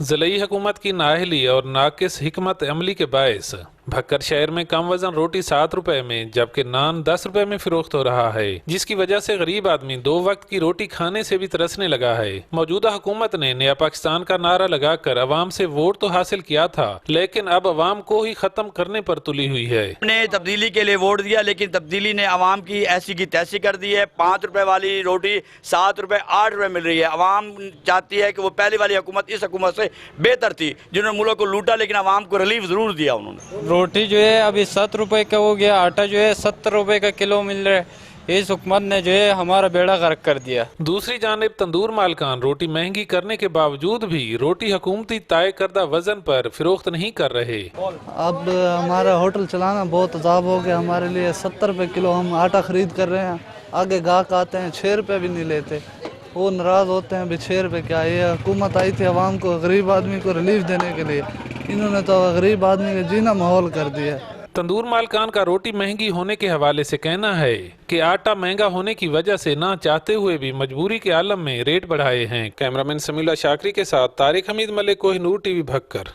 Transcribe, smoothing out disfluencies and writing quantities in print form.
ضلعی حکومت کی نااہلی اور ناقص حکمت عملی کے باعث بھکر شہر میں کم وزن روٹی 7 روپے میں جبکہ نان 10 روپے میں فروخت ہو رہا ہے، جس کی وجہ سے غریب آدمی 2 وقت کی روٹی کھانے سے بھی ترسنے لگا ہے۔ موجودہ حکومت نے نیا پاکستان کا نعرہ لگا کر عوام سے ووٹ تو حاصل کیا تھا، لیکن اب عوام کو ہی ختم کرنے پر تلی ہوئی ہے۔ ہم نے تبدیلی کے لیے ووٹ دیا، لیکن تبدیلی نے عوام کی ایسی کی تیسی کر دی ہے۔ 5 روپے والی روٹی 7 روپے 8 روپے مل رہی ہے۔ عوام چاہتی ہے کہ وہ پہلی والی حکومت اس حکومت سے بہتر تھی، جنہوں نے ملک کو لوٹا لیکن عوام کو ریلیف ضرور دیا انہوں نے۔ روٹی جو ہے ابھی 7 روپے کا ہو گیا، آٹا جو ہے 70 روپے کا کلو مل رہا ہے۔ اس حکومت نے جو ہے ہمارا بیڑا غرق کر دیا۔ دوسری جانب تندور مالکان روٹی مہنگی کرنے کے باوجود بھی روٹی حکومتی طے کردہ وزن پر فروخت نہیں کر رہے۔ اب ہمارا ہوٹل چلانا بہت عذاب ہو گیا ہمارے لیے۔ 70 روپے کلو ہم آٹا خرید کر رہے ہیں، آگے گاہک آتے ہیں 6 روپے بھی نہیں لیتے، وہ ناراض ہوتے ہیں بھی 6 روپے کیا۔ یہ حکومت آئی تھی عوام کو، غریب آدمی کو ریلیف دینے کے لیے، انہوں نے تو غریب آدمی کا جینا ماحول کر دیا۔ تندور مالکان کا روٹی مہنگی ہونے کے حوالے سے کہنا ہے کہ آٹا مہنگا ہونے کی وجہ سے نہ چاہتے ہوئے بھی مجبوری کے عالم میں ریٹ بڑھائے ہیں۔ کیمرامین سمیلہ شاکری کے ساتھ طارق حمید ملک، کوہ نور ٹی وی، بھکر۔